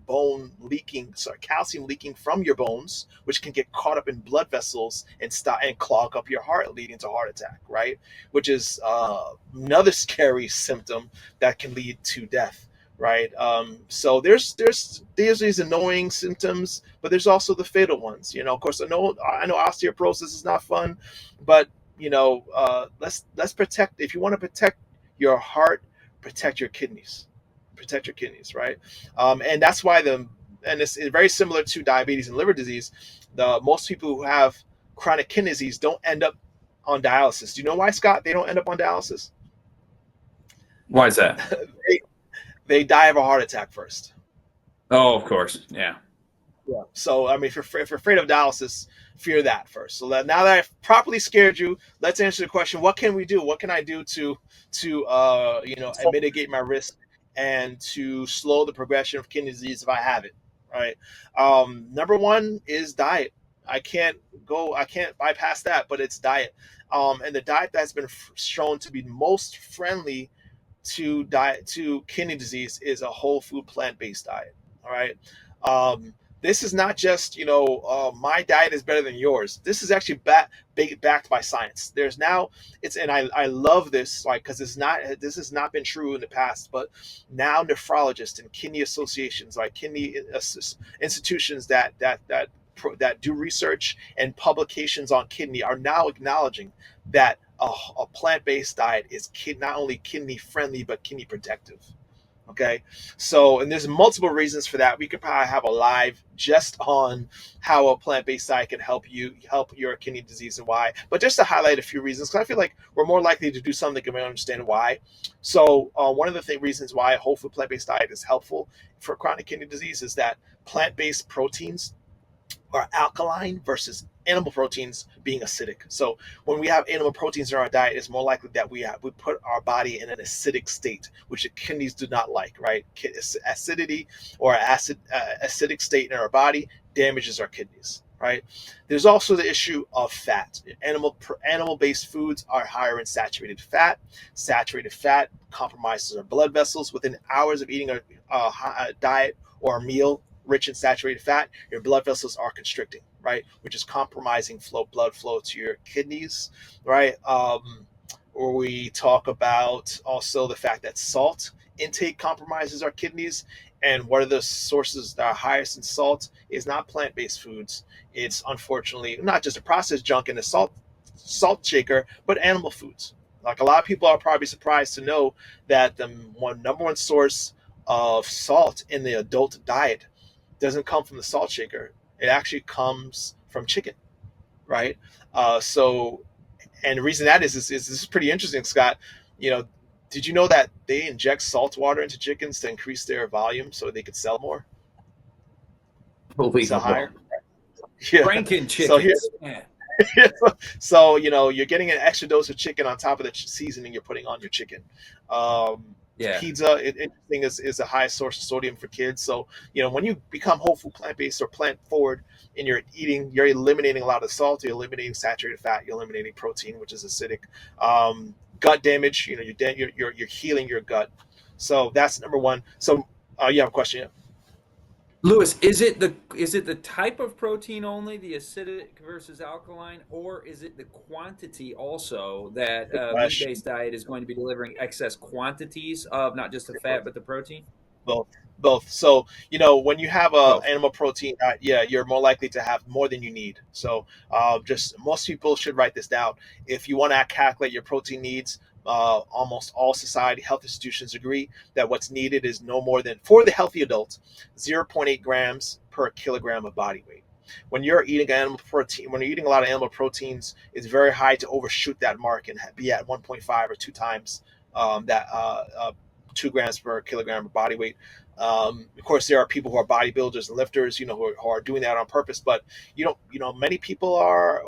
bone leaking, sorry, calcium leaking from your bones, which can get caught up in blood vessels and stop and clog up your heart, leading to heart attack, right? Which is another scary symptom that can lead to death, right? So there's these annoying symptoms, but there's also the fatal ones. Of course, I know osteoporosis is not fun, but let's protect. If you want to protect your heart, protect your kidneys. Protect your kidneys, right? And that's why and it's very similar to diabetes and liver disease. The most people who have chronic kidney disease don't end up on dialysis. Do you know why, Scott? They don't end up on dialysis. Why is that? they die of a heart attack first. Oh, of course. Yeah. Yeah. So, I mean, if you're afraid of dialysis, fear that first. So now that I've properly scared you, let's answer the question: what can we do? What can I do to mitigate my risk and to slow the progression of kidney disease if I have it? right? Number one is diet. I can't bypass that, but it's diet. And the diet that's been shown to be most friendly to kidney disease is a whole food plant-based diet. All right. Um, this is not just my diet is better than yours. This is actually backed by science. There's now it's and I love this, like, because this has not been true in the past, but now nephrologists and kidney associations, like kidney institutions that do research and publications on kidney, are now acknowledging that a plant-based diet is not only kidney friendly but kidney protective. Okay, so, and there's multiple reasons for that. We could probably have a live just on how a plant-based diet can help your kidney disease and why. But just to highlight a few reasons, because I feel like we're more likely to do something if we understand why. So one of the reasons why a whole food plant-based diet is helpful for chronic kidney disease is that plant-based proteins are alkaline versus animal proteins being acidic. So when we have animal proteins in our diet, it's more likely that we put our body in an acidic state, which the kidneys do not like, right? Acidity or acidic state in our body damages our kidneys, right? There's also the issue of fat. Animal-based foods are higher in saturated fat. Saturated fat compromises our blood vessels. Within hours of eating a diet or a meal rich in saturated fat, your blood vessels are constricting, right? Which is compromising blood flow to your kidneys, right? Or we talk about also the fact that salt intake compromises our kidneys. And one of the sources that are highest in salt is not plant-based foods. It's unfortunately not just a processed junk in a salt shaker, but animal foods. Like, a lot of people are probably surprised to know that the number one source of salt in the adult diet doesn't come from the salt shaker. It actually comes from chicken, right? So, and the reason that is this is pretty interesting, Scott. You know, did you know that they inject salt water into chickens to increase their volume so they could sell more, sell higher? Unbelievable. Yeah. Franken So here, chickens. Yeah. so you're getting an extra dose of chicken on top of the seasoning you're putting on your chicken. Um, Yeah. Pizza, interesting, is the highest source of sodium for kids. So when you become whole food plant based or plant forward in your eating, you're eliminating a lot of salt, you're eliminating saturated fat, you're eliminating protein, which is acidic. Gut damage, you're healing your gut. So that's number one. So you have a question? Yeah. Lewis, is it the type of protein only, the acidic versus alkaline, or is it the quantity also that Good question. meat-based diet is going to be delivering excess quantities of not just the fat but the protein? Both, both. So when you have a Both. animal protein diet, yeah, you're more likely to have more than you need. So just most people should write this down. If you want to calculate your protein needs, almost all society health institutions agree that what's needed is no more than, for the healthy adult, 0.8 grams per kilogram of body weight. When you're eating a lot of animal proteins, it's very high to overshoot that mark and be at 1.5 or two times that 2 grams per kilogram of body weight. Of course, there are people who are bodybuilders and lifters, who are doing that on purpose. But many people are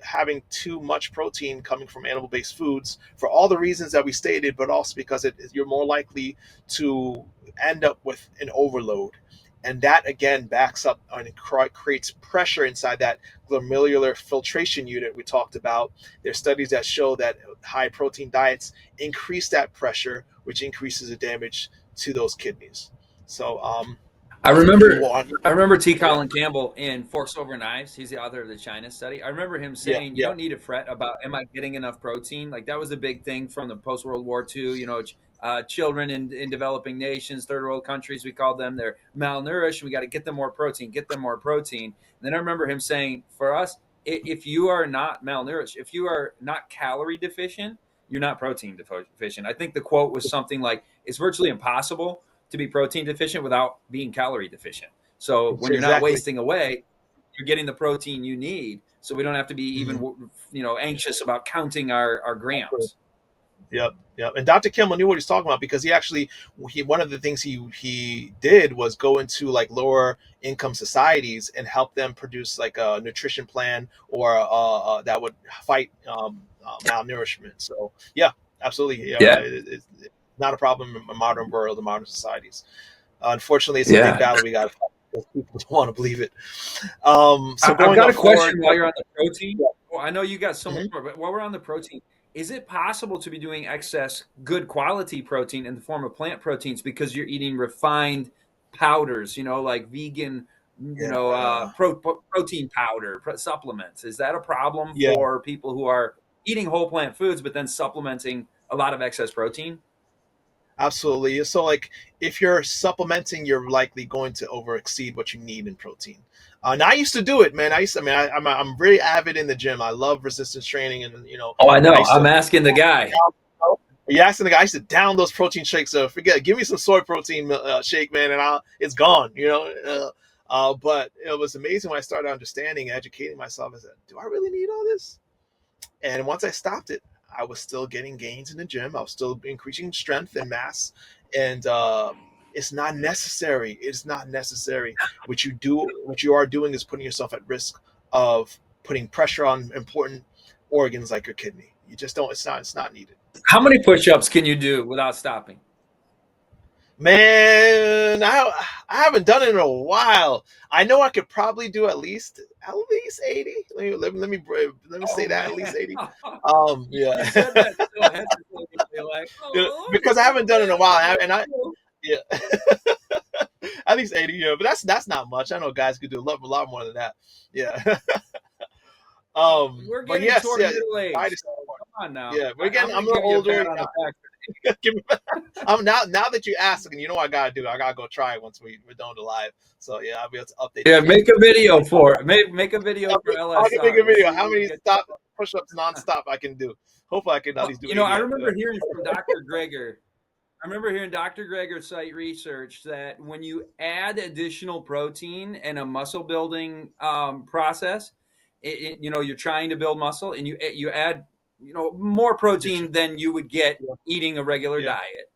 having too much protein coming from animal-based foods for all the reasons that we stated, but also because you're more likely to end up with an overload. And that again backs up and creates pressure inside that glomerular filtration unit we talked about. There's studies that show that high protein diets increase that pressure, which increases the damage to those kidneys. So I if you remember want, I remember T. yeah, Colin Campbell in Forks Over Knives. He's the author of the China study. I remember him yeah, saying, "You yeah, don't need to fret about am I getting enough protein." Like that was a big thing from the post World War II. Children in developing nations, third world countries, we call them. They're malnourished. We got to get them more protein. Get them more protein. And then I remember him saying, "For us, if you are not malnourished, if you are not calorie deficient, you're not protein deficient." I think the quote was something like, "It's virtually impossible to be protein deficient without being calorie deficient." So when you're not exactly. wasting away, you're getting the protein you need. So we don't have to be Mhm. even anxious about counting our grams. Yep, yep. And Dr. Kimmel knew what he's talking about because one of the things he did was go into like lower income societies and help them produce like a nutrition plan or that would fight malnourishment. So yeah, absolutely. Yeah, Yeah, it's not a problem in modern world, in modern societies. Unfortunately, it's a big yeah. battle we got to fight. because people don't want to believe it. So I've going got a up forward. question while you're on the protein. Well, I know you got so much Mhm. more, but while we're on the protein, is it possible to be doing excess good quality protein in the form of plant proteins because you're eating refined powders, like vegan, Yeah, protein powder, supplements? Is that a problem yeah. for people who are eating whole plant foods but then supplementing a lot of excess protein? Absolutely. So, like, if you're supplementing, you're likely going to over exceed what you need in protein. Now, I used to do it, man. I'm very avid in the gym. I love resistance training, and Oh, I I know. used to I'm asking the guy. you asking the guy, I used to down those protein shakes. So forget, give me some soy protein shake, man, and it's gone. But it was amazing when I started understanding, educating myself. I said, do I really need all this? And once I stopped it, I was still getting gains in the gym. I was still increasing strength and mass, and it's not necessary. It's not necessary. What you are doing is putting yourself at risk of putting pressure on important organs like your kidney. You just don't. It's not needed. How many push-ups can you do without stopping? Man, I haven't done it in a while. I know I could probably do at least 80. Let me Oh say that, at man, least 80. you Yeah. said that so hesitantly, like, oh, I Because I don't know, haven't done it in a man. while, I don't and I know. yeah, at least 80. But that's not much. I know guys could do a lot more than that. Yeah. We're But getting yes, toward yeah, middle age, diet is so important. come on now. Yeah, we're getting. I'm I'm going a to little give you a older. pat on the back. Give me- I'm now that you ask, and you know what I gotta do. I gotta go try it once we're done the live. So yeah, I'll be able to update the Yeah, chat. make a video for it. Make a video for I can make a LSR. We'll see video. if How we can many get. stop push-ups nonstop I can do? Hopefully, I can at Well, least do 80. I remember hearing from Dr. Greger. I remember hearing Dr. Greger cite research that when you add additional protein in a muscle building process, you're trying to build muscle, and you add more protein than you would get Yeah, eating a regular yeah, diet.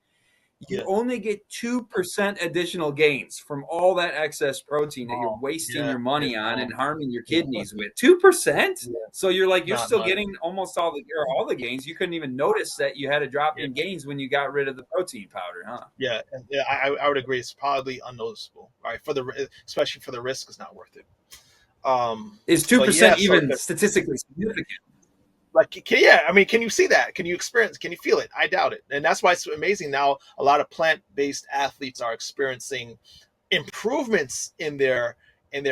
You yeah. only get 2% additional gains from all that excess protein that you're Oh, wasting yeah, your it's money on small. and harming your Yeah, kidneys with. 2%? yeah, So you're like, you're not still much. getting almost all the gains. You couldn't even notice that you had a drop Yeah, in gains when you got rid of the protein powder, huh? yeah, yeah. I would agree. It's probably unnoticeable, right? Especially for the risk, it's not worth it. Is two But yeah, percent so even statistically significant? like yeah, I mean, can you see that? Can you experience? Can you feel it? I doubt it, and that's why it's amazing now. A lot of plant-based athletes are experiencing improvements in their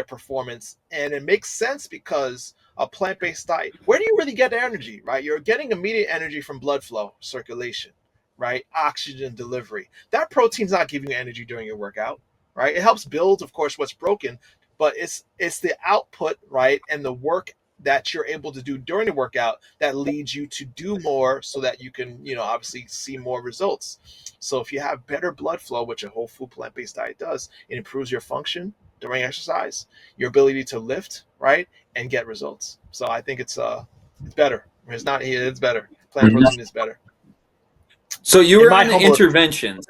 performance, and it makes sense because a plant-based diet, where do you really get energy, right? You're getting immediate energy from blood flow, circulation, right? Oxygen delivery. That protein's not giving you energy during your workout, right? It helps build, of course, what's broken, but it's the output, right, and the work that you're able to do during the workout that leads you to do more so that you can, obviously see more results. So if you have better blood flow, which a whole food plant-based diet does, it improves your function during exercise, your ability to lift, right, and get results. So I think it's better. It's better. Plant Mhm. protein is better. So you In were my on the humble interventions.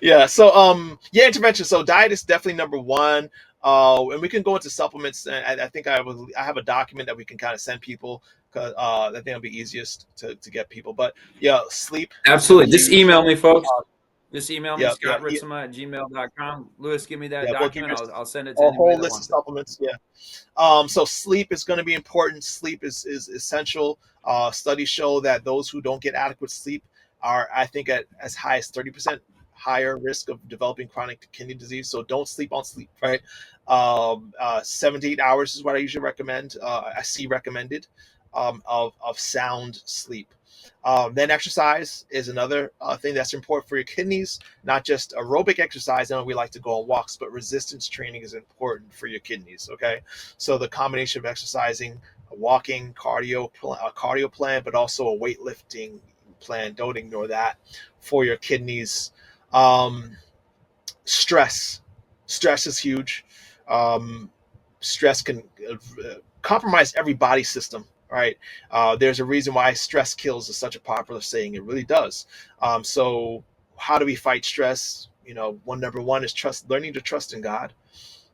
yeah. So yeah, intervention. So diet is definitely number one. And we can go into supplements. And I think I have a document that we can kind of send people because I think it'll be easiest to get people. But yeah, sleep is going to Absolutely. be Just huge. email me, folks. Just email me, Yeah, yeah, yeah. scottritzema@gmail.com. Lewis, give me that Yeah, we'll give document. you I'll send it to a anybody whole that list of wants it. supplements. Yeah. So sleep is going to be important. Sleep is essential. Studies show that those who don't get adequate sleep are, I think, at as high as 30% higher risk of developing chronic kidney disease. So don't sleep on sleep, right? 7 to 8 hours is what I usually recommend. I see recommended of sound sleep. Then exercise is another thing that's important for your kidneys, not just aerobic exercise. I know we like to go on walks, but resistance training is important for your kidneys. Okay, so the combination of exercising, walking, a cardio plan, but also a weightlifting plan. Don't ignore that for your kidneys. Um, stress, stress is huge. Um, stress can compromise every body system. Right. There's a reason why stress kills is such a popular saying. It really does. So how do we fight stress? Number one is learning to trust in God.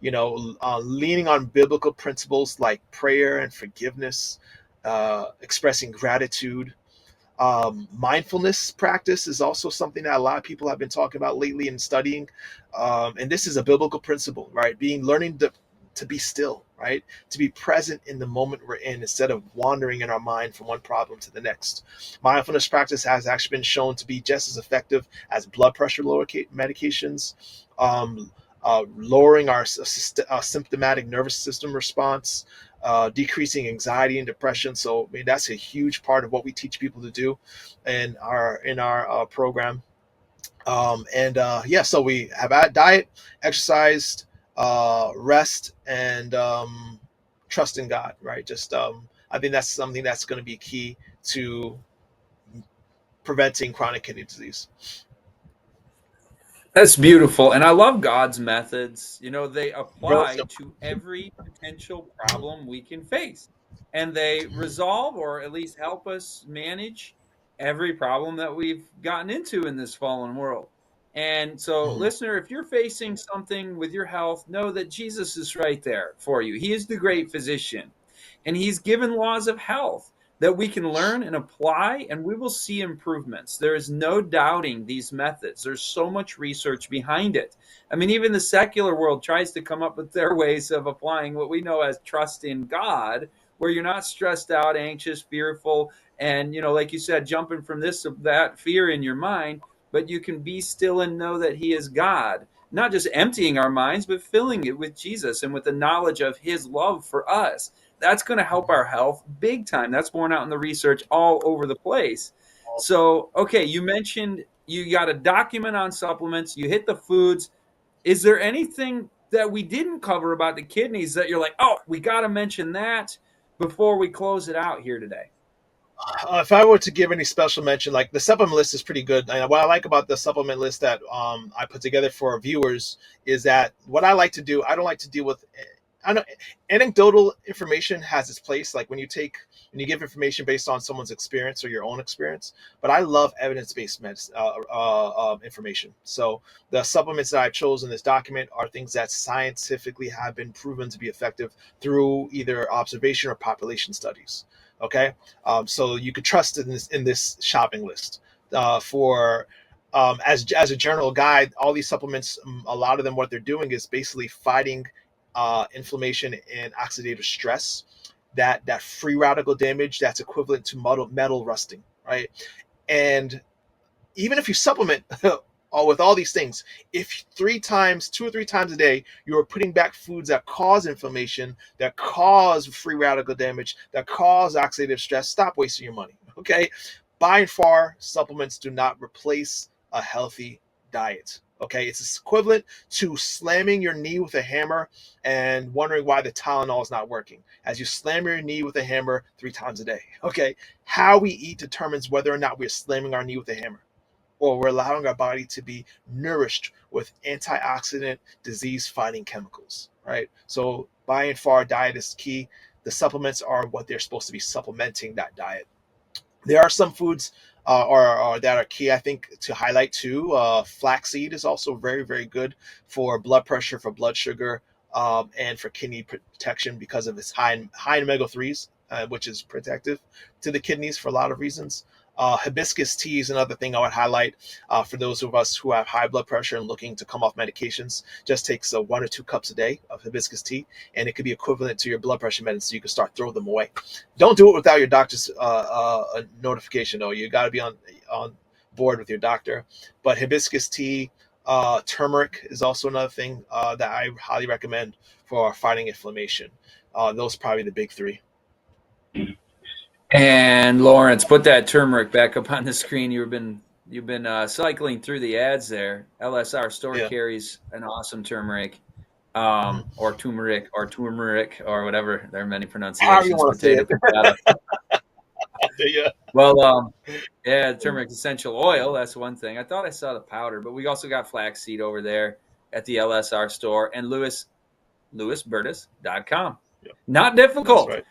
Leaning on biblical principles like prayer and forgiveness, expressing gratitude, Mindfulness practice is also something that a lot of people have been talking about lately and studying. And this is a biblical principle, right? Learning to be still, right? To be present in the moment we're in instead of wandering in our mind from one problem to the next. Mindfulness practice has actually been shown to be just as effective as blood pressure medications, um, lowering our symptomatic nervous system response, decreasing anxiety and depression. So I mean, that's a huge part of what we teach people to do in our program. So we have diet, exercised, rest, and trust in God. Right? Just I think that's something that's going to be key to preventing chronic kidney disease. That's beautiful. And I love God's methods. You know, they Real apply simple. to every potential problem we can face. And they resolve or at least help us manage every problem that we've gotten into in this fallen world. And so, Mhm. listener, if you're facing something with your health, know that Jesus is right there for you. He is the great physician, and He's given laws of health that we can learn and apply, and we will see improvements. There is no doubting these methods. There's so much research behind it. I mean, even the secular world tries to come up with their ways of applying what we know as trust in God, where you're not stressed out, anxious, fearful, and, like you said, jumping from this to that fear in your mind, but you can be still and know that He is God. Not just emptying our minds, but filling it with Jesus and with the knowledge of His love for us. That's going to help our health big time. That's borne out in the research all over the place. So, okay, you mentioned you got a document on supplements, you hit the foods. Is there anything that we didn't cover about the kidneys that you're like, oh, we got to mention that before we close it out here today? If I were to give any special mention, like the supplement list is pretty good. And what I like about the supplement list that I put together for our viewers is that what I like to do, I don't like to deal with. I know anecdotal information has its place, like when you give information based on someone's experience or your own experience. But I love evidence-based information. So the supplements that I've chosen in this document are things that scientifically have been proven to be effective through either observation or population studies. Okay, so you could trust in this shopping list for as a general guide. All these supplements, a lot of them, what they're doing is basically fighting inflammation and oxidative stress. That free radical damage that's equivalent to metal rusting, right? And even if you supplement with all these things, if 2 or 3 times a day, you are putting back foods that cause inflammation, that cause free radical damage, that cause oxidative stress, stop wasting your money. Okay. By and far, supplements do not replace a healthy diet. Okay. It's equivalent to slamming your knee with a hammer and wondering why the Tylenol is not working. As you slam your knee with a hammer 3 times a day. Okay. How we eat determines whether or not we're slamming our knee with a hammer, or we're allowing our body to be nourished with antioxidant disease fighting chemicals, right? So by and far, diet is key. The supplements are what they're supposed to be supplementing that diet. There are some foods or that are key, I think, to highlight too. Flaxseed is also very, very good for blood pressure, for blood sugar, and for kidney protection because of its high in omega 3s, which is protective to the kidneys for a lot of reasons. Hibiscus tea is another thing I would highlight for those of us who have high blood pressure and looking to come off medications. Just takes 1 or 2 cups a day of hibiscus tea, and it could be equivalent to your blood pressure medicine. So you can start throwing them away. Don't do it without your doctor's notification, though. You got to be on board with your doctor. But hibiscus tea, turmeric is also another thing that I highly recommend for fighting inflammation. Those are probably the big three. And Lawrence, put that turmeric back up on the screen. You've been cycling through the ads there. LSR store Yeah. carries an awesome turmeric, Mhm. or turmeric, or whatever. There are many However you pronunciations. want to say Potato, it. potato. Yeah. Well, yeah, turmeric essential oil. That's one thing. I thought I saw the powder, but we also got flaxseed over there at the LSR store, and lewisbertus.com. Yeah. Not That's difficult. right.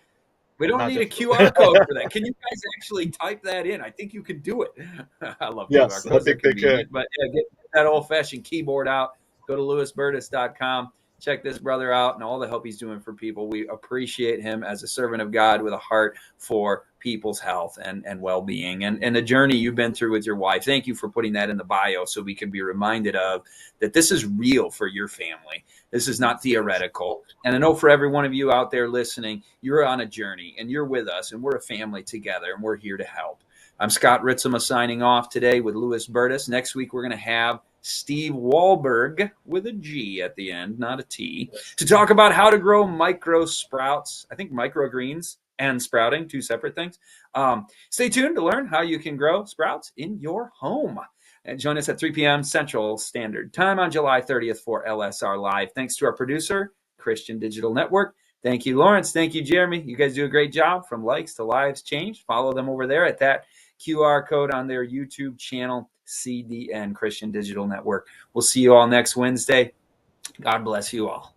We don't Not need a difficult. QR code for that. Can you guys actually type that in? I think you can do it. I love QR Yes, I codes. They're think they can. convenient. But yeah, get that old fashioned keyboard out. Go to lewisbertus.com. Check this brother out and all the help he's doing for people. We appreciate him as a servant of God with a heart for people's health and well-being, and the journey you've been through with your wife. Thank you for putting that in the bio so we can be reminded of that this is real for your family. This is not theoretical. And I know for every one of you out there listening, you're on a journey and you're with us and we're a family together and we're here to help. I'm Scott Ritzema signing off today with Lewis Bertus. Next week, we're going to have Steve Wahlberg with a G at the end, not a T, to talk about how to grow micro sprouts. I think microgreens and sprouting, two separate things. Stay tuned to learn how you can grow sprouts in your home. And join us at 3 p.m. Central Standard Time on July 30th for LSR Live. Thanks to our producer, Christian Digital Network. Thank you, Lawrence. Thank you, Jeremy. You guys do a great job. From likes to lives changed. Follow them over there at that QR code on their YouTube channel, CDN, Christian Digital Network. We'll see you all next Wednesday. God bless you all.